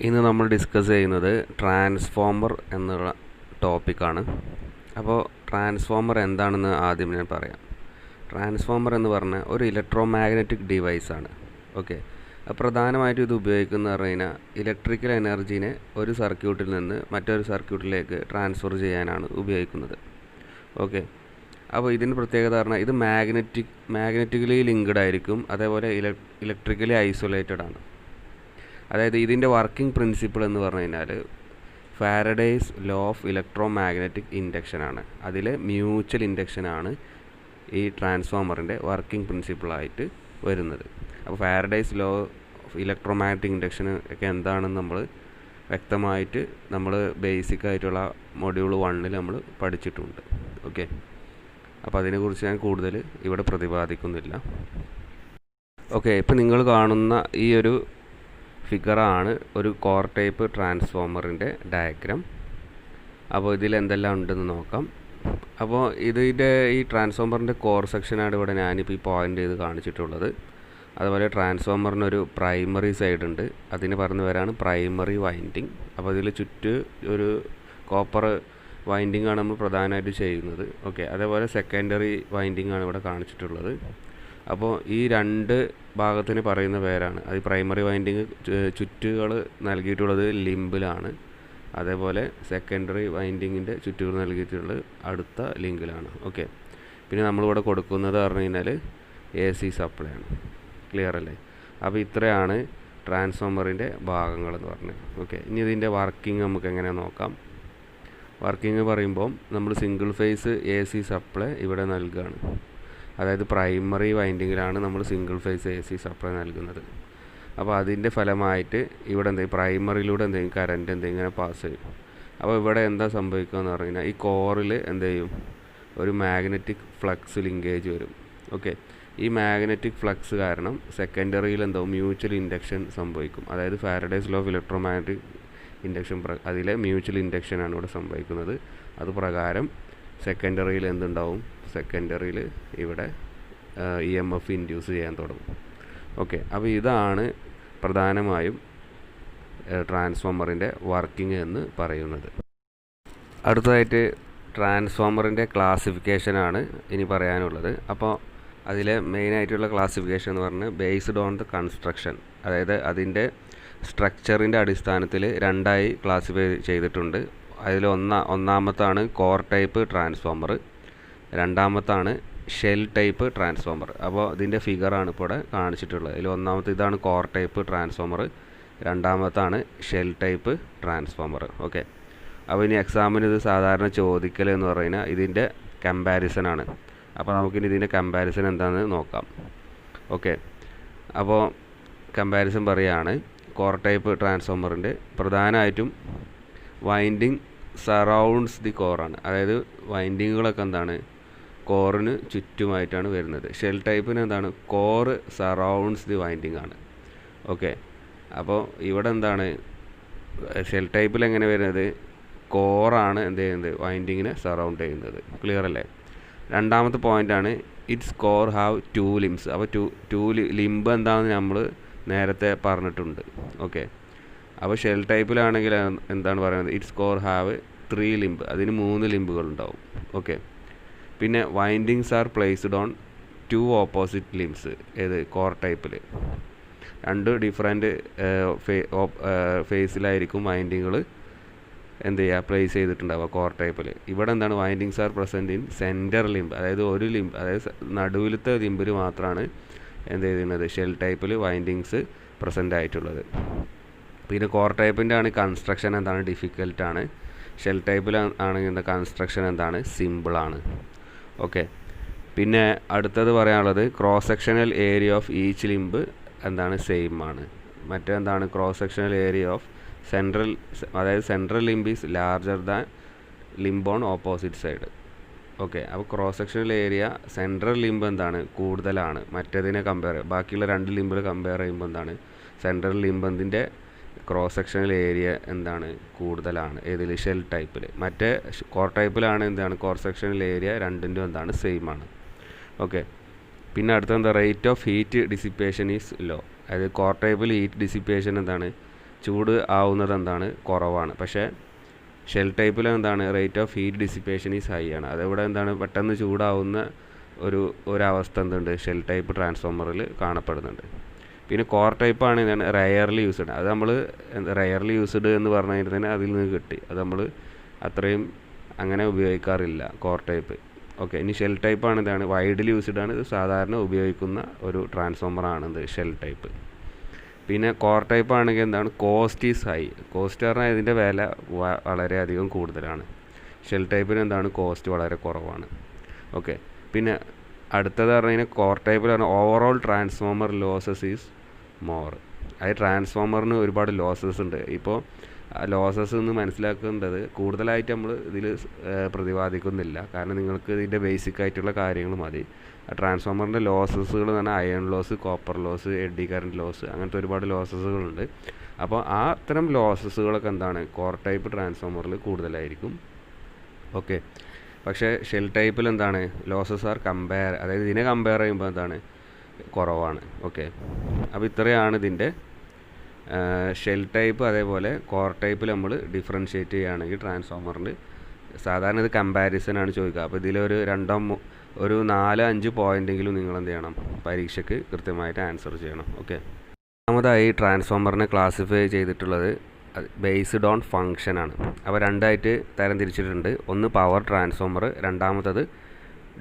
ഇന്ന് നമ്മൾ ഡിസ്കസ് ചെയ്യുന്നത് ട്രാൻസ്ഫോമർ എന്നുള്ള ടോപ്പിക്കാണ്. അപ്പോൾ ട്രാൻസ്ഫോമർ എന്താണെന്ന് ആദ്യം ഞാൻ പറയാം. ട്രാൻസ്ഫോമർ എന്ന് പറഞ്ഞാൽ ഒരു ഇലക്ട്രോ മാഗ്നറ്റിക് ഡിവൈസാണ്. ഓക്കെ, പ്രധാനമായിട്ടും ഇത് ഉപയോഗിക്കുന്നത് പറഞ്ഞു കഴിഞ്ഞാൽ ഇലക്ട്രിക്കൽ എനർജീനെ ഒരു സർക്യൂട്ടിൽ നിന്ന് മറ്റൊരു സർക്യൂട്ടിലേക്ക് ട്രാൻസ്ഫർ ചെയ്യാനാണ് ഉപയോഗിക്കുന്നത്. ഓക്കെ, അപ്പോൾ ഇതിൻ്റെ പ്രത്യേകത പറഞ്ഞാൽ ഇത് മാഗ്നറ്റിക്കലി ലിങ്ക്ഡ് ആയിരിക്കും, അതേപോലെ ഇലക്ട്രിക്കലി ഐസൊലേറ്റഡ് ആണ്. അതായത് ഇതിൻ്റെ വർക്കിംഗ് പ്രിൻസിപ്പിൾ എന്ന് പറഞ്ഞു കഴിഞ്ഞാൽ Faraday's law of electromagnetic ഇൻഡക്ഷനാണ്. അതിൽ മ്യൂച്വൽ ഇൻഡക്ഷനാണ് ഈ ട്രാൻസ്ഫോമറിൻ്റെ വർക്കിംഗ് പ്രിൻസിപ്പിളായിട്ട് വരുന്നത്. അപ്പോൾ Faraday's law of electromagnetic induction ഒക്കെ എന്താണെന്ന് നമ്മൾ വ്യക്തമായിട്ട് നമ്മൾ ബേസിക് ആയിട്ടുള്ള മൊഡ്യൂൾ 1 നമ്മൾ പഠിച്ചിട്ടുണ്ട്. ഓക്കെ, അപ്പോൾ അതിനെക്കുറിച്ച് ഞാൻ കൂടുതൽ ഇവിടെ പ്രതിപാദിക്കുന്നില്ല. ഓക്കെ, ഇപ്പോൾ നിങ്ങൾ കാണുന്ന ഈ ഒരു ഫിഗറാണ് ഒരു കോർ ടൈപ്പ് ട്രാൻസ്ഫോമറിൻ്റെ ഡയഗ്രാം. അപ്പോൾ ഇതിൽ എന്തെല്ലാം ഉണ്ടെന്ന് നോക്കാം. അപ്പോൾ ഇതിൻ്റെ ഈ ട്രാൻസ്ഫോമറിൻ്റെ കോർ സെക്ഷനാണ് ഇവിടെ ഞാനിപ്പോൾ ഈ പോയിൻ്റ് ചെയ്ത് കാണിച്ചിട്ടുള്ളത്. അതുപോലെ ട്രാൻസ്ഫോമറിനൊരു പ്രൈമറി സൈഡ് ഉണ്ട്, അതിന് പറഞ്ഞു വരാണ് പ്രൈമറി വൈൻഡിങ്. അപ്പോൾ ഇതിൽ ഒരു കോപ്പർ വൈൻഡിങ് ആണ് നമ്മൾ പ്രധാനമായിട്ട് ചെയ്യുന്നത്. ഓക്കെ, അതേപോലെ സെക്കൻഡറി വൈൻഡിങ് ആണ് ഇവിടെ കാണിച്ചിട്ടുള്ളത്. അപ്പോൾ ഈ രണ്ട് ഭാഗത്തിന് പറയുന്ന പേരാണ്. അത് പ്രൈമറി വൈൻഡിങ് ചുറ്റുകൾ നൽകിയിട്ടുള്ളത് ലിമ്പിലാണ്, അതേപോലെ സെക്കൻഡറി വൈൻഡിങ്ങിൻ്റെ ചുറ്റുകൾ നൽകിയിട്ടുള്ളത് അടുത്ത ലിങ്കിലാണ്. ഓക്കെ, പിന്നെ നമ്മളിവിടെ കൊടുക്കുന്നത് പറഞ്ഞു കഴിഞ്ഞാൽ AC സപ്ലൈ ആണ്. ക്ലിയർ അല്ലേ? അപ്പോൾ ഇത്രയാണ് ട്രാൻസ്ഫോമറിൻ്റെ ഭാഗങ്ങളെന്ന് പറഞ്ഞത്. ഓക്കെ, ഇനി ഇതിൻ്റെ വർക്കിംഗ് നമുക്ക് എങ്ങനെ നോക്കാം. വർക്കിംഗ് പറയുമ്പോൾ നമ്മൾ സിംഗിൾ ഫേസ് AC സപ്ലൈ ഇവിടെ നൽകുകയാണ്. അതായത് പ്രൈമറി വൈൻഡിങ്ങിലാണ് നമ്മൾ സിംഗിൾ ഫേസ് AC സപ്ലൈ നൽകുന്നത്. അപ്പോൾ അതിൻ്റെ ഫലമായിട്ട് ഇവിടെ പ്രൈമറിയിലൂടെ കറണ്ട് ഇങ്ങനെ പാസ് ചെയ്യും. അപ്പോൾ ഇവിടെ എന്താ സംഭവിക്കുക എന്ന് പറഞ്ഞു കഴിഞ്ഞാൽ ഈ കോറിൽ ഒരു മാഗ്നറ്റിക് ഫ്ലക്സ് ലിങ്കേജ് വരും. ഓക്കെ, ഈ മാഗ്നറ്റിക് ഫ്ലക്സ് കാരണം സെക്കൻഡറിയിൽ മ്യൂച്വൽ ഇൻഡക്ഷൻ സംഭവിക്കും. അതായത് Faraday's law of electromagnetic induction അതിലെ മ്യൂച്വൽ ഇൻഡക്ഷനാണ് ഇവിടെ സംഭവിക്കുന്നത്. അതുപ്രകാരം സെക്കൻഡറിയിൽ സെക്കൻഡറിയിൽ ഇവിടെ EMF ഇൻഡ്യൂസ് ചെയ്യാൻ തുടങ്ങും. ഓക്കെ, അപ്പോൾ ഇതാണ് പ്രധാനമായും ട്രാൻസ്ഫോമറിൻ്റെ വർക്കിംഗ് എന്ന് പറയുന്നത്. അടുത്തതായിട്ട് ട്രാൻസ്ഫോമറിൻ്റെ ക്ലാസിഫിക്കേഷനാണ് ഇനി പറയാനുള്ളത്. അപ്പോൾ അതിലെ മെയിനായിട്ടുള്ള ക്ലാസിഫിക്കേഷൻ എന്ന് പറഞ്ഞാൽ ബേസ്ഡ് ഓൺ ദ കൺസ്ട്രക്ഷൻ, അതായത് അതിൻ്റെ സ്ട്രക്ചറിൻ്റെ അടിസ്ഥാനത്തിൽ രണ്ടായി ക്ലാസിഫൈ ചെയ്തിട്ടുണ്ട്. അതിൽ ഒന്നാമത്താണ് കോർ ടൈപ്പ് ട്രാൻസ്ഫോമർ, രണ്ടാമത്താണ് ഷെൽ ടൈപ്പ് ട്രാൻസ്ഫോമർ. അപ്പോൾ ഇതിൻ്റെ ഫിഗറാണ് ഇപ്പോൾ ഇവിടെ കാണിച്ചിട്ടുള്ളത്. അതിൽ ഒന്നാമത്തെ ഇതാണ് കോർ ടൈപ്പ് ട്രാൻസ്ഫോമർ, രണ്ടാമത്താണ് ഷെൽ ടൈപ്പ് ട്രാൻസ്ഫോമർ. ഓക്കെ, അപ്പോൾ ഇനി എക്സാമിന് ഇത് സാധാരണ ചോദിക്കൽ എന്ന് പറഞ്ഞാൽ ഇതിൻ്റെ കമ്പാരിസൺ ആണ്. അപ്പോൾ നമുക്കിനി ഇതിൻ്റെ കമ്പാരിസൺ എന്താണെന്ന് നോക്കാം. ഓക്കെ, അപ്പോൾ കമ്പാരിസൺ പറയുകയാണ്. കോർ ടൈപ്പ് ട്രാൻസ്ഫോമറിൻ്റെ പ്രധാനമായിട്ടും വൈൻഡിങ് സറൗണ്ട്സ് ദി കോറാണ്. അതായത് വൈൻഡിങ്ങുകളൊക്കെ കോറിന് ചുറ്റുമായിട്ടാണ് വരുന്നത്. ഷെൽ ടൈപ്പിന് കോറ് സറൗണ്ട്സ് ദി വൈൻഡിങ് ആണ്. ഓക്കെ, അപ്പോൾ ഇവിടെ ഷെൽ ടൈപ്പിൽ എങ്ങനെ വരുന്നത്, കോറാണ് വൈൻഡിങ്ങിനെ സറൗണ്ട് ചെയ്യുന്നത്. ക്ലിയർ അല്ലേ? രണ്ടാമത്തെ പോയിൻ്റാണ് ഇറ്റ്സ് കോർ ഹാവ് 2 ലിംബ്സ്. അപ്പോൾ ടു ലിംബ് എന്താണെന്ന് നമ്മൾ നേരത്തെ പറഞ്ഞിട്ടുണ്ട്. ഓക്കെ, അപ്പോൾ ഷെൽ ടൈപ്പിലാണെങ്കിൽ എന്താണ് പറയുന്നത്, ഇറ്റ്സ് കോർ ഹാവ് 3 ലിംബ്, അതിന് 3 ലിംബുകൾ ഉണ്ടാവും. ഓക്കെ, പിന്നെ windings are placed on 2 opposite limbs. ഏത് കോർ ടൈപ്പിൽ 2 ഡിഫറെൻറ്റ് ഫേസിലായിരിക്കും വൈൻഡിങ്ങുകൾ പ്ലേസ് ചെയ്തിട്ടുണ്ടാവുക കോർ ടൈപ്പിൽ. ഇവിടെ windings are present in centre limb, അതായത് ഒരു ലിംബ്, അതായത് നടുവിലത്തെ ലിംബിൽ മാത്രമാണ് ഷെൽ ടൈപ്പിൽ വൈൻഡിങ്സ് പ്രസൻ്റ് ആയിട്ടുള്ളത്. പിന്നെ കോർ ടൈപ്പിൻ്റെ കൺസ്ട്രക്ഷൻ ഡിഫിക്കൽട്ടാണ്. ഷെൽ ടൈപ്പിൽ കൺസ്ട്രക്ഷൻ സിമ്പിളാണ്. ഓക്കെ, പിന്നെ അടുത്തത് പറയാനുള്ളത് cross sectional area of each limb same ആണ്. മറ്റേ cross sectional area of central limb is larger than limb on opposite side. Okay, അപ്പോൾ cross sectional area central limb കൂടുതലാണ് മറ്റേതിനെ ബാക്കിയുള്ള 2 ലിംബിൽ കമ്പയർ ചെയ്യുമ്പോൾ സെൻട്രൽ ലിംബിൻ്റെ ക്രോസ് സെക്ഷണൽ ഏരിയ കൂടുതലാണ് ഏതിൽ, ഷെൽ ടൈപ്പിൽ. മറ്റേ കോർ ടൈപ്പിലാണ് കോർ സെക്ഷണൽ ഏരിയ രണ്ടിൻ്റെ സെയിം ആണ്. ഓക്കെ, പിന്നെ അടുത്ത rate of heat dissipation is low. അതായത് കോർ ടൈപ്പിൽ ഹീറ്റ് ഡിസിപ്പേഷൻ ചൂട് ആവുന്നത് എന്താണ് കുറവാണ്. പക്ഷേ ഷെൽ ടൈപ്പിൽ എന്താണ് rate of heat dissipation is high ആണ്. അതിവിടെ എന്താണ് പെട്ടെന്ന് ചൂടാവുന്ന ഒരവസ്ഥ എന്തുണ്ട് ഷെൽ ടൈപ്പ് ട്രാൻസ്ഫോമറിൽ കാണപ്പെടുന്നുണ്ട്. പിന്നെ കോർ ടൈപ്പ് ആണ് എന്താണ് റയർലി യൂസ്ഡ്. അത് നമ്മൾ റയർലി യൂസ്ഡ് എന്ന് പറഞ്ഞു കഴിഞ്ഞാൽ തന്നെ അതിൽ നിന്ന് കിട്ടി. അത് നമ്മൾ അത്രയും അങ്ങനെ ഉപയോഗിക്കാറില്ല കോർ ടൈപ്പ്. ഓക്കെ, ഇനി ഷെൽ ടൈപ്പ് ആണ് എന്താണ് വൈഡ്ലി യൂസ്ഡ് ആണ്. ഇത് സാധാരണ ഉപയോഗിക്കുന്ന ഒരു ട്രാൻസ്ഫോമറാണിത് ഷെൽ ടൈപ്പ്. പിന്നെ കോർ ടൈപ്പ് ആണെങ്കിൽ എന്താണ് കോസ്റ്റ് ഈസ് ഹൈ. കോസ്റ്റ് പറഞ്ഞാൽ ഇതിൻ്റെ വില വളരെയധികം കൂടുതലാണ്. ഷെൽ ടൈപ്പിന് എന്താണ് കോസ്റ്റ് വളരെ കുറവാണ്. ഓക്കെ, പിന്നെ അടുത്തത് പറഞ്ഞു കഴിഞ്ഞാൽ കോർ ടൈപ്പിൽ പറഞ്ഞാൽ overall transformer losses is more. അത് ട്രാൻസ്ഫോമറിന് ഒരുപാട് ലോസസ് ഉണ്ട്. ഇപ്പോൾ ലോസസ് എന്ന് മനസ്സിലാക്കേണ്ടത് കൂടുതലായിട്ട് നമ്മൾ ഇതിൽ പ്രതിപാദിക്കുന്നില്ല, കാരണം നിങ്ങൾക്ക് ഇതിൻ്റെ ബേസിക് ആയിട്ടുള്ള കാര്യങ്ങൾ മതി. ട്രാൻസ്ഫോമറിൻ്റെ ലോസസുകൾ എന്ന് പറഞ്ഞാൽ iron loss, copper loss, eddy current loss, അങ്ങനത്തെ ഒരുപാട് ലോസസുകളുണ്ട്. അപ്പോൾ അത്തരം ലോസസുകളൊക്കെ എന്താണ് കോർ ടൈപ്പ് ട്രാൻസ്ഫോമറിൽ കൂടുതലായിരിക്കും. ഓക്കെ, പക്ഷേ ഷെൽ ടൈപ്പിൽ എന്താണ് ലോസസ് ആർ അതായത് ഇതിനെ കമ്പയർ ചെയ്യുമ്പോൾ എന്താണ് കുറവാണ്. ഓക്കെ, അപ്പോൾ ഇത്രയാണ് ഇതിൻ്റെ ഷെൽ ടൈപ്പ്. അതേപോലെ കോർ ടൈപ്പിൽ നമ്മൾ ഡിഫറൻഷ്യേറ്റ് ചെയ്യുകയാണെങ്കിൽ ട്രാൻസ്ഫോമറിൽ സാധാരണ ഇത് കമ്പാരിസനാണ് ചോദിക്കുക. അപ്പോൾ ഇതിലൊരു 4-5 പോയിൻ്റെങ്കിലും നിങ്ങൾ എന്ത് ചെയ്യണം പരീക്ഷയ്ക്ക് കൃത്യമായിട്ട് ആൻസർ ചെയ്യണം. ഓക്കെ, രണ്ടാമതായി ട്രാൻസ്ഫോമറിനെ ക്ലാസിഫൈ ചെയ്തിട്ടുള്ളത് ബേസ്ഡ് ഓൺ ഫങ്ഷനാണ്. അപ്പോൾ രണ്ടായിട്ട് തരം തിരിച്ചിട്ടുണ്ട്. ഒന്ന് പവർ ട്രാൻസ്ഫോമർ, രണ്ടാമത്തത്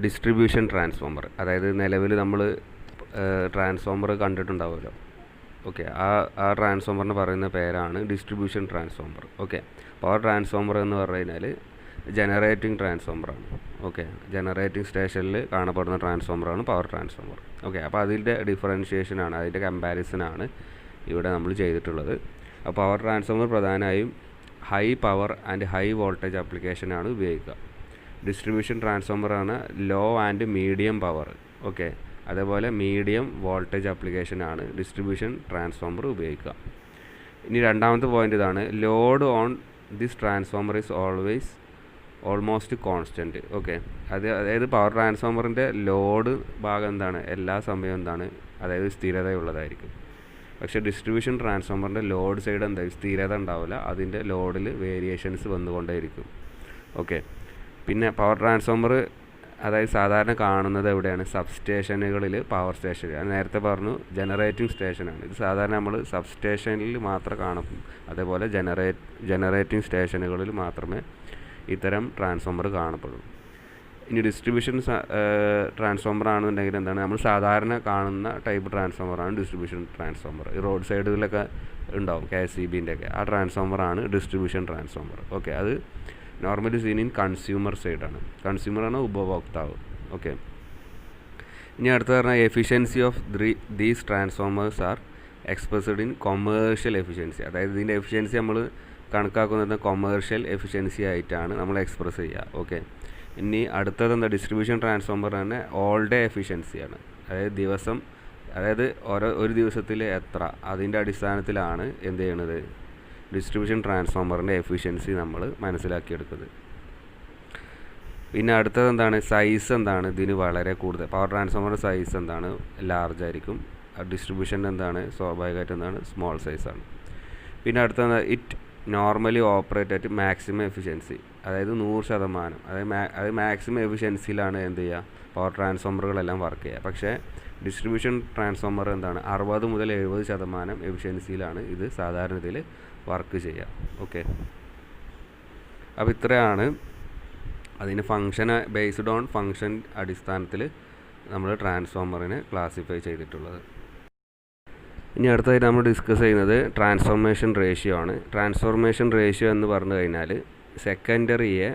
ഡിസ്ട്രിബ്യൂഷൻ ട്രാൻസ്ഫോമർ. അതായത് നിലവിൽ നമ്മൾ ട്രാൻസ്ഫോമർ കണ്ടിട്ടുണ്ടാവുമല്ലോ. ഓക്കെ, ആ ട്രാൻസ്ഫോമറിന് പറയുന്ന പേരാണ് distribution transformer. Okay, power transformer എന്ന് പറഞ്ഞു കഴിഞ്ഞാൽ ജനറേറ്റിംഗ് ട്രാൻസ്ഫോമറാണ്. ഓക്കെ, ജനറേറ്റിംഗ് സ്റ്റേഷനിൽ കാണപ്പെടുന്ന ട്രാൻസ്ഫോമറാണ് പവർ ട്രാൻസ്ഫോമർ. ഓക്കെ, അപ്പോൾ അതിൻ്റെ ഡിഫറൻഷിയേഷനാണ്, അതിൻ്റെ കമ്പാരിസനാണ് ഇവിടെ നമ്മൾ ചെയ്തിട്ടുള്ളത്. അപ്പോൾ പവർ ട്രാൻസ്ഫോമർ പ്രധാനമായും high power and high voltage ആപ്ലിക്കേഷനാണ് ഉപയോഗിക്കുക. ഡിസ്ട്രിബ്യൂഷൻ ട്രാൻസ്ഫോമറാണ് low and medium power. Okay, അതേപോലെ മീഡിയം വോൾട്ടേജ് ആപ്ലിക്കേഷനാണ് ഡിസ്ട്രിബ്യൂഷൻ ട്രാൻസ്ഫോമർ ഉപയോഗിക്കുക. ഇനി രണ്ടാമത്തെ പോയിൻ്റ് ഇതാണ്, load on this transformer is almost constant. Okay, അതായത് പവർ ട്രാൻസ്ഫോമറിൻ്റെ ലോഡ് ഭാഗം എന്താണ് എല്ലാ സമയവും എന്താണ് അതായത് സ്ഥിരതയുള്ളതായിരിക്കും. പക്ഷേ ഡിസ്ട്രിബ്യൂഷൻ ട്രാൻസ്ഫോമറിൻ്റെ ലോഡ് സൈഡ് എന്താ സ്ഥിരത ഉണ്ടാവില്ല, അതിൻ്റെ ലോഡിൽ വേരിയേഷൻസ് വന്നുകൊണ്ടേയിരിക്കും. ഓക്കെ, പിന്നെ പവർ ട്രാൻസ്ഫോമർ അതായത് സാധാരണ കാണുന്നത് എവിടെയാണ് സബ്സ്റ്റേഷനുകളിൽ, പവർ സ്റ്റേഷനിൽ. ഞാൻ നേരത്തെ പറഞ്ഞു ജനറേറ്റിംഗ് സ്റ്റേഷനാണ്. ഇത് സാധാരണ നമ്മൾ സബ്സ്റ്റേഷനിൽ മാത്രമേ കാണും. അതേപോലെ ജനറേറ്റിംഗ് സ്റ്റേഷനുകളിൽ മാത്രമേ ഇത്തരം ട്രാൻസ്ഫോമർ കാണപ്പെടുള്ളൂ. ഇനി ഡിസ്ട്രിബ്യൂഷൻ ട്രാൻസ്ഫോമർ ആണെന്നുണ്ടെങ്കിൽ എന്താണ് നമ്മൾ സാധാരണ കാണുന്ന ടൈപ്പ് ട്രാൻസ്ഫോമറാണ് ഡിസ്ട്രിബ്യൂഷൻ ട്രാൻസ്ഫോമർ. ഈ റോഡ് സൈഡിലൊക്കെ ഉണ്ടാവും KSEBൻ്റെ ഒക്കെ. ആ ട്രാൻസ്ഫോമറാണ് ഡിസ്ട്രിബ്യൂഷൻ ട്രാൻസ്ഫോമർ. ഓക്കെ, അത് നോർമലി സീൻ ഇൻ കൺസ്യൂമർ സൈഡാണ്. കൺസ്യൂമറാണ് ഉപഭോക്താവ്. ഓക്കെ, ഇനി അടുത്ത പറഞ്ഞാൽ efficiency of these transformers R expressed in commercial efficiency. അതായത് ഇതിൻ്റെ എഫിഷ്യൻസി നമ്മൾ കണക്കാക്കുന്നത് കൊമേഴ്ഷ്യൽ എഫിഷ്യൻസി ആയിട്ടാണ് നമ്മൾ എക്സ്പ്രസ് ചെയ്യുക. ഓക്കെ, ഇനി അടുത്തത് എന്താ ഡിസ്ട്രിബ്യൂഷൻ ട്രാൻസ്ഫോമർ തന്നെ ഓൾ ഡേ എഫിഷ്യൻസിയാണ്. അതായത് ഒരു ദിവസത്തിൽ എത്ര, അതിൻ്റെ അടിസ്ഥാനത്തിലാണ് എന്ത് ചെയ്യണത് ഡിസ്ട്രിബ്യൂഷൻ ട്രാൻസ്ഫോമറിൻ്റെ എഫിഷ്യൻസി നമ്മൾ മനസ്സിലാക്കിയെടുക്കുന്നത്. പിന്നെ അടുത്തത് എന്താണ് സൈസ് എന്താണ് ഇതിന് വളരെ കൂടുതൽ. പവർ ട്രാൻസ്ഫോമറിൻ്റെ സൈസ് എന്താണ് ലാർജ് ആയിരിക്കും. ഡിസ്ട്രിബ്യൂഷൻ്റെ എന്താണ് സ്വാഭാവികമായിട്ട് എന്താണ് സ്മോൾ സൈസാണ്. പിന്നെ അടുത്തത് it normally operate at maximum efficiency. അതായത് 100%, അതായത് മാക്സിമം എഫിഷ്യൻസിയിലാണ് എന്ത് ചെയ്യുക പവർ ട്രാൻസ്ഫോമറുകളെല്ലാം വർക്ക് ചെയ്യുക. പക്ഷേ ഡിസ്ട്രിബ്യൂഷൻ ട്രാൻസ്ഫോമർ എന്താണ് 60 മുതൽ 70% എഫിഷ്യൻസിയിലാണ് ഇത് സാധാരണ ഇതിൽ വർക്ക് ചെയ്യുക. ഓക്കെ, അപ്പോൾ ഇത്രയാണ് അതിന് ബേസ്ഡ് ഓൺ ഫങ്ഷൻ അടിസ്ഥാനത്തിൽ നമ്മൾ ട്രാൻസ്ഫോമറിനെ ക്ലാസിഫൈ ചെയ്തിട്ടുള്ളത്. ഇനി അടുത്തതായിട്ട് നമ്മൾ ഡിസ്കസ് ചെയ്യുന്നത് ട്രാൻസ്ഫോർമേഷൻ റേഷ്യോ ആണ്. ട്രാൻസ്ഫോർമേഷൻ റേഷ്യോ എന്ന് പറഞ്ഞു കഴിഞ്ഞാൽ സെക്കൻഡറിയെ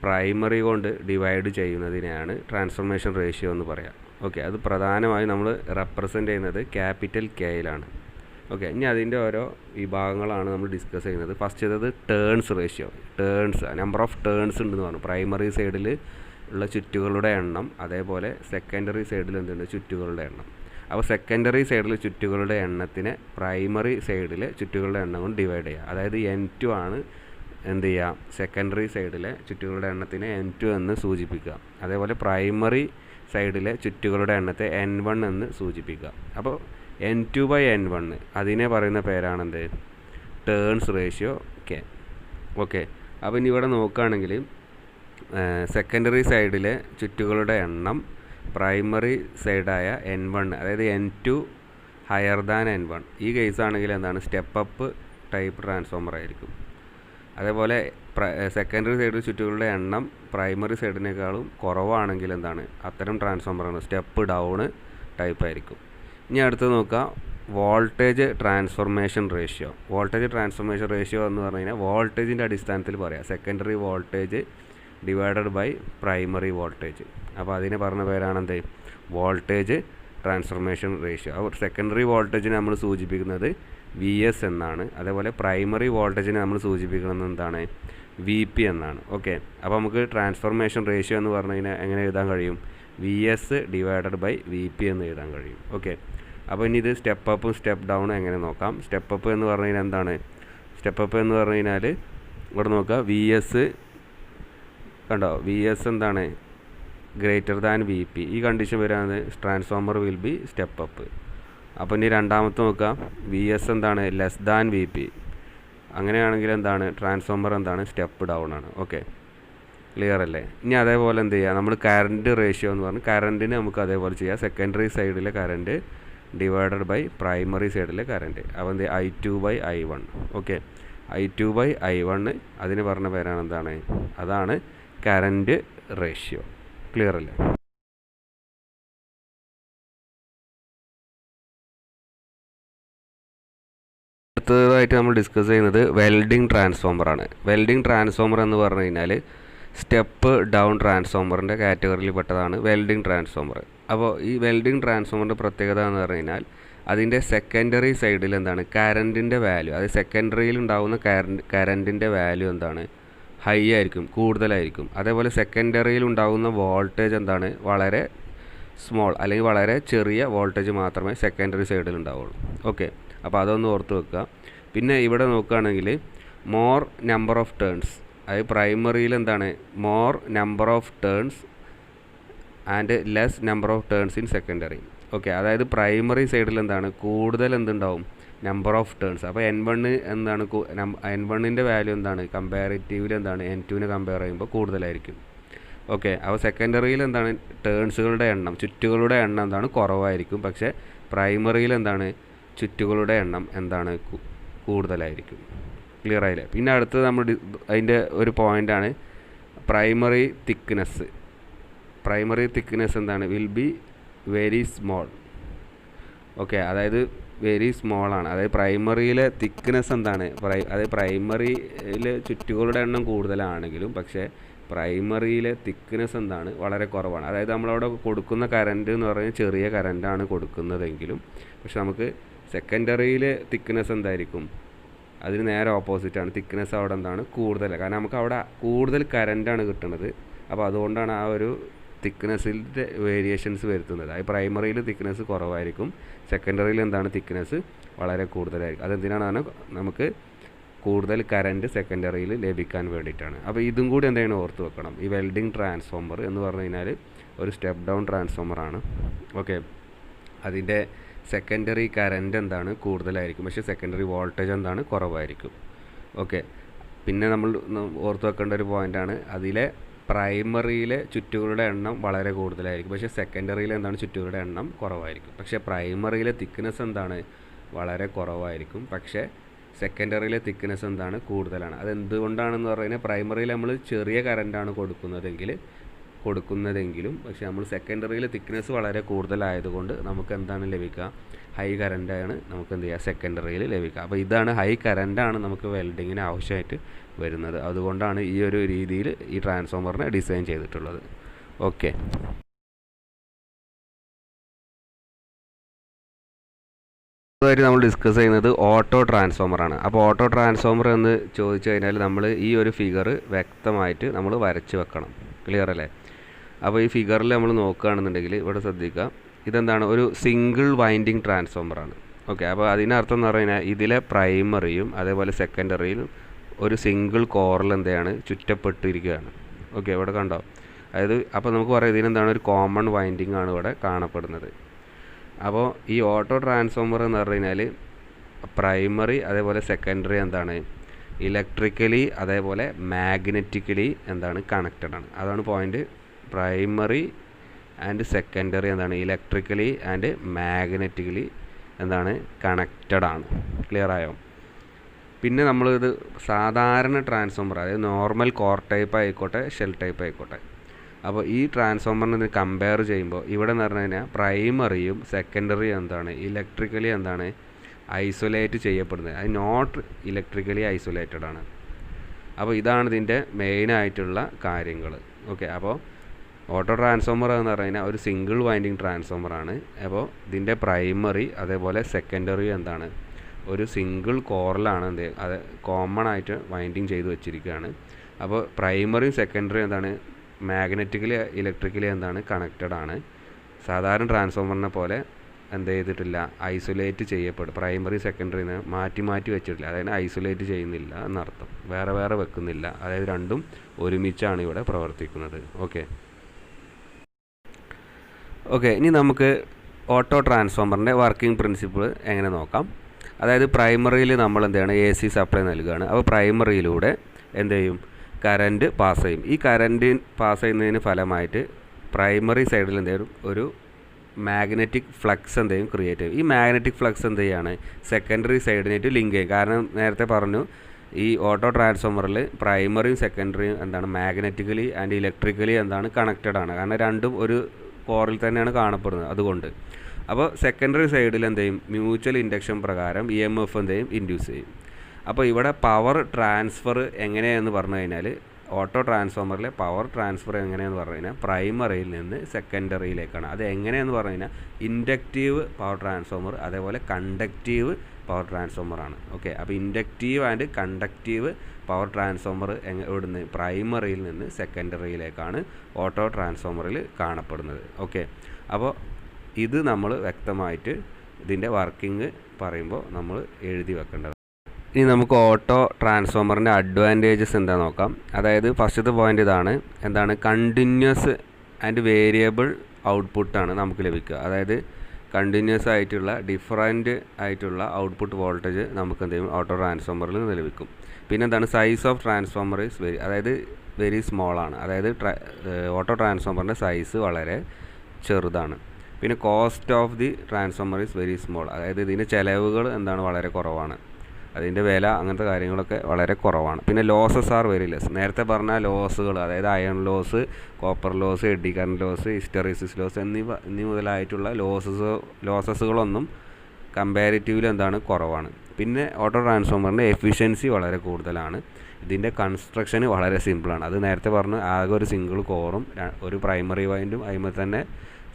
പ്രൈമറി കൊണ്ട് ഡിവൈഡ് ചെയ്യുന്നതിനെയാണ് ട്രാൻസ്ഫോർമേഷൻ റേഷ്യോ എന്ന് പറയാം. ഓക്കെ, അത് പ്രധാനമായും നമ്മൾ റെപ്രസെൻ്റ് ചെയ്യുന്നത് ക്യാപിറ്റൽ കെയിലാണ്. ഓക്കെ, ഇനി അതിൻ്റെ ഓരോ വിഭാഗങ്ങളാണ് നമ്മൾ ഡിസ്കസ് ചെയ്യുന്നത്. ഫസ്റ്റ് ചെയ്തത് turns ratio. Number of turns ഉണ്ടെന്ന് പറഞ്ഞു. പ്രൈമറി സൈഡിൽ ഉള്ള ചുറ്റുകളുടെ എണ്ണം, അതേപോലെ സെക്കൻഡറി സൈഡിൽ എന്തുണ്ട് ചുറ്റുകളുടെ എണ്ണം. അപ്പോൾ സെക്കൻഡറി സൈഡിൽ ചുറ്റുകളുടെ എണ്ണത്തിനെ പ്രൈമറി സൈഡിലെ ചുറ്റുകളുടെ എണ്ണം കൊണ്ട് ഡിവൈഡ് ചെയ്യുക. അതായത് N2 ആണ് എന്ത് ചെയ്യുക/സെക്കൻഡറി സൈഡിലെ ചുറ്റുകളുടെ എണ്ണത്തിനെ N2 എന്ന് സൂചിപ്പിക്കുക. അതേപോലെ പ്രൈമറി സൈഡിലെ ചുറ്റുകളുടെ എണ്ണത്തെ N1 എന്ന് സൂചിപ്പിക്കുക. അപ്പോൾ N2/N1 അതിനെ പറയുന്ന പേരാണെന്ത് ടേൺസ് റേഷ്യോ കെ. ഓക്കെ, അപ്പോൾ ഇനി ഇവിടെ നോക്കുകയാണെങ്കിൽ സെക്കൻഡറി സൈഡിലെ ചുറ്റുകളുടെ എണ്ണം പ്രൈമറി സൈഡായ N1 അതായത് N2 ഹയർ ദാൻ N1 ഈ കേസാണെങ്കിൽ എന്താണ് സ്റ്റെപ്പ് അപ്പ് ടൈപ്പ് ട്രാൻസ്ഫോമർ ആയിരിക്കും. അതേപോലെ സെക്കൻഡറി സൈഡിൽ ചുറ്റുകളുടെ എണ്ണം പ്രൈമറി സൈഡിനേക്കാളും കുറവാണെങ്കിൽ എന്താണ് അത്തരം ട്രാൻസ്ഫോമറാണ് സ്റ്റെപ്പ് ഡൗൺ ടൈപ്പ് ആയിരിക്കും. ഇനി അടുത്ത് നോക്കുക voltage transformation ratio. Voltage transformation ratio എന്ന് പറഞ്ഞു കഴിഞ്ഞാൽ വോൾട്ടേജിൻ്റെ അടിസ്ഥാനത്തിൽ പറയാം, secondary voltage divided by primary voltage. അപ്പോൾ അതിന് പറഞ്ഞ പേരാണ് എന്ത് വോൾട്ടേജ് ട്രാൻസ്ഫോർമേഷൻ റേഷ്യോ. അപ്പോൾ സെക്കൻഡറി വോൾട്ടേജിനെ നമ്മൾ സൂചിപ്പിക്കുന്നത് VS എന്നാണ്, അതേപോലെ പ്രൈമറി വോൾട്ടേജിനെ നമ്മൾ സൂചിപ്പിക്കുന്നത് എന്താണ് VP എന്നാണ്. ഓക്കെ, അപ്പോൾ നമുക്ക് ട്രാൻസ്ഫോർമേഷൻ റേഷ്യോ എന്ന് പറഞ്ഞു കഴിഞ്ഞാൽ എങ്ങനെ എഴുതാൻ കഴിയും VS ഡിവൈഡഡ് ബൈ VP എന്ന് എഴുതാൻ കഴിയും. ഓക്കെ, അപ്പോൾ ഇനി ഇത് സ്റ്റെപ്പ് അപ്പും സ്റ്റെപ്പ് ഡൗണും എങ്ങനെ നോക്കാം. സ്റ്റെപ്പ് അപ്പ് എന്ന് പറഞ്ഞു കഴിഞ്ഞാൽ എന്താണ് സ്റ്റെപ്പ് അപ്പ് എന്ന് പറഞ്ഞു കഴിഞ്ഞാൽ ഇവിടെ നോക്കുക VS കണ്ടോ, VS എന്താണ് ഗ്രേറ്റർ ദാൻ VP. ഈ കണ്ടീഷൻ വരാണ് transformer will be step up. അപ്പോൾ ഇനി രണ്ടാമത്തെ നോക്കുക VS എന്താണ് ലെസ് ദാൻ VP. അങ്ങനെയാണെങ്കിൽ എന്താണ് ട്രാൻസ്ഫോമർ എന്താണ് സ്റ്റെപ്പ് ഡൗൺ ആണ്. ഓക്കെ, ക്ലിയർ അല്ലേ. ഇനി അതേപോലെ എന്ത് ചെയ്യുക, നമ്മൾ കറൻറ്റ് റേഷ്യോ എന്ന് പറഞ്ഞ് കറൻറ്റിന് നമുക്ക് അതേപോലെ ചെയ്യാം, സെക്കൻഡറി സൈഡിലെ കറൻറ്റ് ഡിവൈഡഡ് ബൈ പ്രൈമറി സൈഡിലെ കറൻറ്റ്. അപ്പോൾ എന്ത് I2/I1. ഓക്കെ, I2/I1 അതിന് പറഞ്ഞ പേരാണ് എന്താണ് അതാണ് കറൻറ്റ് റേഷ്യോ. ക്ലിയർ അല്ലേ. അടുത്തതായിട്ട് നമ്മൾ ഡിസ്കസ് ചെയ്യുന്നത് വെൽഡിംഗ് ട്രാൻസ്ഫോമറാണ്. വെൽഡിംഗ് ട്രാൻസ്ഫോമർ എന്ന് പറഞ്ഞു കഴിഞ്ഞാൽ സ്റ്റെപ്പ് ഡൗൺ ട്രാൻസ്ഫോമറിൻ്റെ കാറ്റഗറിയിൽ പെട്ടതാണ് വെൽഡിംഗ് ട്രാൻസ്ഫോമർ. അപ്പോൾ ഈ വെൽഡിംഗ് ട്രാൻസ്ഫോമറിൻ്റെ പ്രത്യേകത എന്ന് പറഞ്ഞു കഴിഞ്ഞാൽ അതിൻ്റെ സെക്കൻഡറി സൈഡിൽ എന്താണ് കറൻറ്റിൻ്റെ വാല്യൂ, അത് സെക്കൻഡറിയിൽ ഉണ്ടാകുന്ന കറൻറ്റിൻ്റെ വാല്യൂ എന്താണ് ഹൈ ആയിരിക്കും, കൂടുതലായിരിക്കും. അതേപോലെ സെക്കൻഡറിയിൽ ഉണ്ടാകുന്ന വോൾട്ടേജ് എന്താണ് വളരെ സ്മോൾ അല്ലെങ്കിൽ വളരെ ചെറിയ വോൾട്ടേജ് മാത്രമേ സെക്കൻഡറി സൈഡിൽ ഉണ്ടാവുള്ളൂ. ഓക്കെ, അപ്പോൾ അതൊന്ന് ഓർത്ത് വെക്കുക. പിന്നെ ഇവിടെ നോക്കുകയാണെങ്കിൽ മോർ നമ്പർ ഓഫ് ടേൺസ്, അതായത് പ്രൈമറിയിൽ എന്താണ് more number of turns and less number of turns in secondary. Okay, അതായത് പ്രൈമറി സൈഡിൽ എന്താണ് കൂടുതൽ എന്തുണ്ടാവും നമ്പർ ഓഫ് ടേൺസ്. അപ്പോൾ N1 എന്താണ് N1ൻ്റെ വാല്യൂ എന്താണ് കമ്പാരിറ്റീവ്ലി എന്താണ് N2നെ കമ്പയർ ചെയ്യുമ്പോൾ കൂടുതലായിരിക്കും. ഓക്കെ, അപ്പോൾ സെക്കൻഡറിയിൽ എന്താണ് ടേൺസുകളുടെ എണ്ണം ചുറ്റുകളുടെ എണ്ണം എന്താണ് കുറവായിരിക്കും, പക്ഷേ പ്രൈമറിയിൽ എന്താണ് ചുറ്റുകളുടെ എണ്ണം എന്താണ് കൂടുതലായിരിക്കും. ക്ലിയർ ആയില്ലേ. പിന്നെ അടുത്തത് നമ്മൾ അതിൻ്റെ ഒരു പോയിൻ്റാണ് പ്രൈമറി തിക്നെസ്. പ്രൈമറി തിക്നെസ് എന്താണ് will be very small. Okay, അതായത് വെരി സ്മോളാണ്. അതായത് പ്രൈമറിയിലെ തിക്നെസ് എന്താണ് അതായത് പ്രൈമറിയിലെ ചുറ്റുകളുടെ എണ്ണം കൂടുതലാണെങ്കിലും പക്ഷേ പ്രൈമറിയിലെ തിക്നെസ് എന്താണ് വളരെ കുറവാണ്. അതായത് നമ്മളവിടെ കൊടുക്കുന്ന കറൻറ്റ് എന്ന് പറഞ്ഞാൽ ചെറിയ കറൻറ്റാണ് കൊടുക്കുന്നതെങ്കിലും പക്ഷെ നമുക്ക് സെക്കൻഡറിയിലെ തിക്നെസ് എന്തായിരിക്കും അതിന് നേരെ ഓപ്പോസിറ്റാണ്. തിക്നെസ് അവിടെ എന്താണ് കൂടുതൽ, കാരണം നമുക്ക് അവിടെ കൂടുതൽ കറൻറ്റാണ് കിട്ടുന്നത്. അപ്പോൾ അതുകൊണ്ടാണ് ആ ഒരു തിക്നെസ്സിൻ്റെ വേരിയേഷൻസ് വരുത്തുന്നത്. അത് പ്രൈമറിയിൽ തിക്നെസ് കുറവായിരിക്കും, സെക്കൻഡറിയിൽ എന്താണ് തിക്നെസ് വളരെ കൂടുതലായിരിക്കും. അതെന്തിനാണ് നമുക്ക് കൂടുതൽ കറൻറ്റ് സെക്കൻഡറിയിൽ ലഭിക്കാൻ വേണ്ടിയിട്ടാണ്. അപ്പോൾ ഇതും കൂടി എന്താണ് ഓർത്ത് വെക്കണം. ഈ വെൽഡിംഗ് ട്രാൻസ്ഫോമർ എന്ന് പറഞ്ഞു കഴിഞ്ഞാൽ ഒരു സ്റ്റെപ്പ് ഡൗൺ ട്രാൻസ്ഫോമറാണ്. ഓക്കെ, അതിൻ്റെ സെക്കൻഡറി കറൻറ്റ് എന്താണ് കൂടുതലായിരിക്കും, പക്ഷേ സെക്കൻഡറി വോൾട്ടേജ് എന്താണ് കുറവായിരിക്കും. ഓക്കെ, പിന്നെ നമ്മൾ ഓർത്ത് വെക്കേണ്ട ഒരു പോയിൻ്റാണ് അതിലെ പ്രൈമറിയിലെ ചുറ്റുകളുടെ എണ്ണം വളരെ കൂടുതലായിരിക്കും, പക്ഷേ സെക്കൻഡറിയിൽ എന്താണ് ചുറ്റുകളുടെ എണ്ണം കുറവായിരിക്കും. പക്ഷേ പ്രൈമറിയിലെ തിക്നെസ് എന്താണ് വളരെ കുറവായിരിക്കും, പക്ഷേ സെക്കൻഡറിയിലെ തിക്നെസ് എന്താണ് കൂടുതലാണ്. അതെന്തുകൊണ്ടാണെന്ന് പറഞ്ഞാൽ പ്രൈമറിയിൽ നമ്മൾ ചെറിയ കറൻറ്റാണ് കൊടുക്കുന്നതെങ്കിലും പക്ഷേ നമ്മൾ സെക്കൻഡറിയിലെ തിക്നെസ് വളരെ കൂടുതലായതുകൊണ്ട് നമുക്ക് എന്താണ് ലഭിക്കുക ഹൈ കറൻറ്റാണ് നമുക്ക് എന്ത് ചെയ്യുക സെക്കൻഡറിയിൽ ലഭിക്കുക. അപ്പോൾ ഇതാണ് ഹൈ കറൻറ്റാണ് നമുക്ക് വെൽഡിങ്ങിന് ആവശ്യമായിട്ട് വരുന്നത്. അതുകൊണ്ടാണ് ഈ ഒരു രീതിയിൽ ഈ ട്രാൻസ്ഫോമറിനെ ഡിസൈൻ ചെയ്തിട്ടുള്ളത്. ഓക്കെ, ായിട്ട് നമ്മൾ ഡിസ്കസ് ചെയ്യുന്നത് ഓട്ടോ ട്രാൻസ്ഫോമറാണ്. അപ്പോൾ ഓട്ടോ ട്രാൻസ്ഫോമർ എന്ന് ചോദിച്ചു കഴിഞ്ഞാൽ നമ്മൾ ഈ ഒരു ഫിഗർ വ്യക്തമായിട്ട് നമ്മൾ വരച്ച് വെക്കണം. ക്ലിയർ അല്ലേ. അപ്പോൾ ഈ ഫിഗറിൽ നമ്മൾ നോക്കുകയാണെന്നുണ്ടെങ്കിൽ ഇവിടെ ശ്രദ്ധിക്കുക, ഇതെന്താണ് ഒരു സിംഗിൾ വൈൻഡിങ് ട്രാൻസ്ഫോമറാണ്. ഓക്കെ, അപ്പോൾ അതിനർത്ഥം എന്ന് പറഞ്ഞു കഴിഞ്ഞാൽ ഇതിലെ പ്രൈമറിയും അതേപോലെ സെക്കൻഡറിയും ഒരു സിംഗിൾ കോറിൽ എന്താണ് ചുറ്റപ്പെട്ടിരിക്കുകയാണ്. ഓക്കെ, ഇവിടെ കണ്ടോ. അതായത് അപ്പോൾ നമുക്ക് പറയാം ഇതിനെന്താണ് ഒരു കോമൺ വൈൻഡിങ് ആണ് ഇവിടെ കാണപ്പെടുന്നത്. അപ്പോൾ ഈ ഓട്ടോ ട്രാൻസ്ഫോമർ എന്ന് പറഞ്ഞു കഴിഞ്ഞാൽ പ്രൈമറി അതേപോലെ സെക്കൻഡറി എന്താണ് ഇലക്ട്രിക്കലി അതേപോലെ മാഗ്നറ്റിക്കലി എന്താണ് കണക്റ്റഡ് ആണ്. അതാണ് പോയിന്റ്. പ്രൈമറി ആൻഡ് സെക്കൻഡറി എന്താണ് ഇലക്ട്രിക്കലി ആൻഡ് മാഗ്നറ്റിക്കലി എന്താണ് കണക്റ്റഡ് ആണ്. ക്ലിയർ ആയോ? പിന്നെ നമ്മളിത് സാധാരണ ട്രാൻസ്ഫോമർ, അതായത് നോർമൽ കോർ ടൈപ്പ് ആയിക്കോട്ടെ ഷെൽ ടൈപ്പ് ആയിക്കോട്ടെ, അപ്പോൾ ഈ ട്രാൻസ്ഫോമറിനെ കമ്പയർ ചെയ്യുമ്പോൾ ഇവിടെ എന്ന് പറഞ്ഞു കഴിഞ്ഞാൽ പ്രൈമറിയും സെക്കൻഡറിയും എന്താണ് ഇലക്ട്രിക്കലി എന്താണ് ഐസൊലേറ്റ് ചെയ്യപ്പെടുന്നത്. അത് നോട്ട് ഇലക്ട്രിക്കലി ഐസൊലേറ്റഡ് ആണ്. അപ്പോൾ ഇതാണ് ഇതിൻ്റെ മെയിനായിട്ടുള്ള കാര്യങ്ങൾ. ഓക്കെ, അപ്പോൾ ഓട്ടോ ട്രാൻസ്ഫോമർ എന്ന് പറഞ്ഞു കഴിഞ്ഞാൽ ഒരു സിംഗിൾ വൈൻഡിങ് ട്രാൻസ്ഫോമറാണ്. അപ്പോൾ ഇതിൻ്റെ പ്രൈമറി അതേപോലെ സെക്കൻഡറി എന്താണ് ഒരു സിംഗിൾ കോറിലാണ് അത് കോമൺ ആയിട്ട് വൈൻഡിങ് ചെയ്ത് വെച്ചിരിക്കുകയാണ്. അപ്പോൾ പ്രൈമറിയും സെക്കൻഡറിയും എന്താണ് മാഗ്നറ്റിക്കലി ഇലക്ട്രിക്കലി എന്താണ് കണക്റ്റഡ് ആണ്. സാധാരണ ട്രാൻസ്ഫോമറിനെ പോലെ എന്ത് ചെയ്തിട്ടില്ല, ഐസൊലേറ്റ് ചെയ്യപ്പെടും. പ്രൈമറി സെക്കൻഡറിനെ മാറ്റി മാറ്റി വെച്ചിട്ടില്ല, അതായത് ഐസൊലേറ്റ് ചെയ്യുന്നില്ല എന്നർത്ഥം, വേറെ വേറെ വെക്കുന്നില്ല. അതായത് രണ്ടും ഒരുമിച്ചാണ് ഇവിടെ പ്രവർത്തിക്കുന്നത്. ഓക്കെ, ഇനി നമുക്ക് ഓട്ടോ ട്രാൻസ്ഫോമറിൻ്റെ വർക്കിംഗ് പ്രിൻസിപ്പിൾ എങ്ങനെ നോക്കാം. അതായത് പ്രൈമറിയിൽ നമ്മൾ എന്ത് ചെയ്യണം, AC സപ്ലൈ നൽകുകയാണ്. അപ്പോൾ പ്രൈമറിയിലൂടെ എന്ത് ചെയ്യും, കറൻറ്റ് പാസ് ചെയ്യും. ഈ കറൻറ്റ് പാസ് ചെയ്യുന്നതിന് ഫലമായിട്ട് പ്രൈമറി സൈഡിൽ എന്ത് ചെയ്യും, ഒരു മാഗ്നറ്റിക് ഫ്ലക്സ് എന്ത് ചെയ്യും ക്രിയേറ്റ് ചെയ്യും. ഈ മാഗ്നറ്റിക് ഫ്ലക്സ് എന്ത് ചെയ്യാണ് സെക്കൻഡറി സൈഡിനായിട്ട് ലിങ്ക് ചെയ്യും. കാരണം നേരത്തെ പറഞ്ഞു ഈ ഓട്ടോ ട്രാൻസ്ഫോമറിൽ പ്രൈമറിയും സെക്കൻഡറിയും എന്താണ് മാഗ്നറ്റിക്കലി ആൻഡ് ഇലക്ട്രിക്കലി എന്താണ് കണക്റ്റഡ് ആണ്. കാരണം രണ്ടും ഒരു കോറിൽ തന്നെയാണ് കാണപ്പെടുന്നത്. അതുകൊണ്ട് അപ്പോൾ സെക്കൻഡറി സൈഡിൽ എന്ത് ചെയ്യും, മ്യൂച്വൽ ഇൻഡക്ഷൻ പ്രകാരം EMF എന്ത് ചെയ്യും ഇൻഡ്യൂസ് ചെയ്യും. അപ്പോൾ ഇവിടെ പവർ ട്രാൻസ്ഫർ എങ്ങനെയാണെന്ന് പറഞ്ഞു കഴിഞ്ഞാൽ ഓട്ടോ ട്രാൻസ്ഫോമറിലെ പവർ ട്രാൻസ്ഫർ എങ്ങനെയാണെന്ന് പറഞ്ഞു കഴിഞ്ഞാൽ പ്രൈമറിയിൽ നിന്ന് സെക്കൻഡറിയിലേക്കാണ്. അത് എങ്ങനെയാണെന്ന് പറഞ്ഞു കഴിഞ്ഞാൽ ഇൻഡക്റ്റീവ് പവർ ട്രാൻസ്ഫോമർ അതേപോലെ കണ്ടക്റ്റീവ് പവർ ട്രാൻസ്ഫോമറാണ്. ഓക്കെ, അപ്പോൾ inductive and conductive power transformer ഇവിടുന്ന് പ്രൈമറിയിൽ നിന്ന് സെക്കൻഡറിയിലേക്കാണ് ഓട്ടോ ട്രാൻസ്ഫോമറിൽ കാണപ്പെടുന്നത്. ഓക്കെ, അപ്പോൾ ഇത് നമ്മൾ വ്യക്തമായിട്ട് ഇതിൻ്റെ വർക്കിംഗ് പറയുമ്പോൾ നമ്മൾ എഴുതി വെക്കേണ്ടത്. ഇനി നമുക്ക് ഓട്ടോ ട്രാൻസ്ഫോമറിൻ്റെ അഡ്വാൻറ്റേജസ് എന്താ നോക്കാം. അതായത് ഫസ്റ്റത്തെ പോയിൻ്റ് ഇതാണ്, എന്താണ് കണ്ടിന്യൂസ് ആൻഡ് വേരിയബിൾ ഔട്ട്പുട്ടാണ് നമുക്ക് ലഭിക്കുക. അതായത് കണ്ടിന്യൂസ് ആയിട്ടുള്ള ഡിഫറൻറ്റ് ആയിട്ടുള്ള ഔട്ട്പുട്ട് വോൾട്ടേജ് നമുക്ക് എന്ത് ചെയ്യും ഓട്ടോ ട്രാൻസ്ഫോമറിൽ നിന്ന് ലഭിക്കും. പിന്നെ എന്താണ് size of transformer is very small ആണ്. അതായത് ഓട്ടോ ട്രാൻസ്ഫോമറിൻ്റെ സൈസ് വളരെ ചെറുതാണ്. പിന്നെ cost of the transformer is very small. അതായത് ഇതിൻ്റെ ചിലവുകൾ എന്താണ് വളരെ കുറവാണ്. അതിൻ്റെ വില അങ്ങനത്തെ കാര്യങ്ങളൊക്കെ വളരെ കുറവാണ്. പിന്നെ ലോസസ് ആർ വെരി ലെസ്. നേരത്തെ പറഞ്ഞ ലോസുകൾ, അതായത് iron loss, copper loss, eddy current loss, hysteresis loss എന്നീ മുതലായിട്ടുള്ള ലോസസുകളൊന്നും കമ്പാരിറ്റീവ്ലി എന്താണ് കുറവാണ്. പിന്നെ ഓട്ടോ ട്രാൻസ്ഫോമറിൻ്റെ എഫിഷ്യൻസി വളരെ കൂടുതലാണ്. ഇതിൻ്റെ കൺസ്ട്രക്ഷൻ വളരെ സിമ്പിളാണ്. അത് നേരത്തെ പറഞ്ഞു, ആകെ ഒരു സിംഗിൾ കോറും ഒരു പ്രൈമറി വൈൻഡും അതിന്മേൽ തന്നെ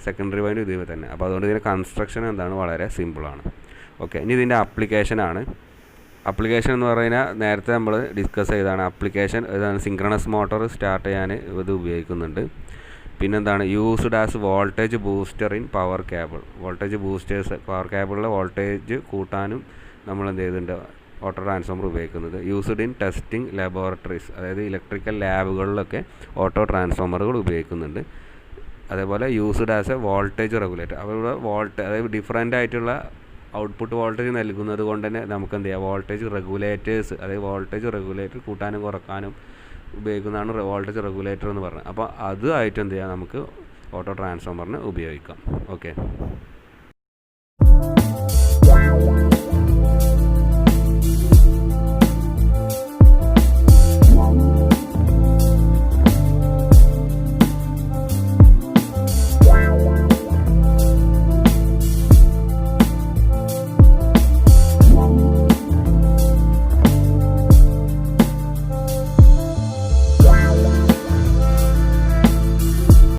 സെക്കൻഡറി വൈൻഡും ഇതിൽ തന്നെ. അപ്പോൾ അതുകൊണ്ട് ഇതിൻ്റെ കൺസ്ട്രക്ഷൻ എന്താണ് വളരെ സിമ്പിളാണ്. ഓക്കെ, ഇനി ഇതിൻ്റെ ആപ്ലിക്കേഷനാണ്. ആപ്ലിക്കേഷൻ എന്ന് പറഞ്ഞാൽ നേരത്തെ നമ്മൾ ഡിസ്കസ് ചെയ്തതാണ്. ആപ്ലിക്കേഷൻ ഇതാണ്, സിങ്ക്രണസ് മോട്ടോർ സ്റ്റാർട്ട് ചെയ്യാൻ ഇത് ഉപയോഗിക്കുന്നുണ്ട്. പിന്നെന്താണ് used as voltage booster in power cable. Voltage boosters power കേബിളിലെ വോൾട്ടേജ് കൂട്ടാനും നമ്മൾ എന്ത് ചെയ്തിട്ടുണ്ട് ഓട്ടോ ട്രാൻസ്ഫോമർ ഉപയോഗിക്കുന്നത്. യൂസ്ഡ് ഇൻ ടെസ്റ്റിംഗ് ലബോറട്ടറീസ്, അതായത് ഇലക്ട്രിക്കൽ ലാബുകളിലൊക്കെ ഓട്ടോ ട്രാൻസ്ഫോമറുകൾ ഉപയോഗിക്കുന്നുണ്ട്. അതേപോലെ used as a voltage regulator. അവിടെ അതായത് ഡിഫറൻ്റ് ആയിട്ടുള്ള ഔട്ട്പുട്ട് വോൾട്ടേജ് നൽകുന്നത് കൊണ്ട് തന്നെ നമുക്ക് എന്ത് ചെയ്യാം വോൾട്ടേജ് റെഗുലേറ്റേഴ്സ്, അതായത് വോൾട്ടേജ് റെഗുലേറ്റർ കൂട്ടാനും കുറക്കാനും ഉപയോഗിക്കുന്നതാണ് വോൾട്ടേജ് റെഗുലേറ്റർ എന്ന് പറഞ്ഞത്. അപ്പോൾ അതുമായിട്ട് എന്ത് ചെയ്യാം നമുക്ക് ഓട്ടോ ട്രാൻസ്ഫോമറിന് ഉപയോഗിക്കാം. ഓക്കെ.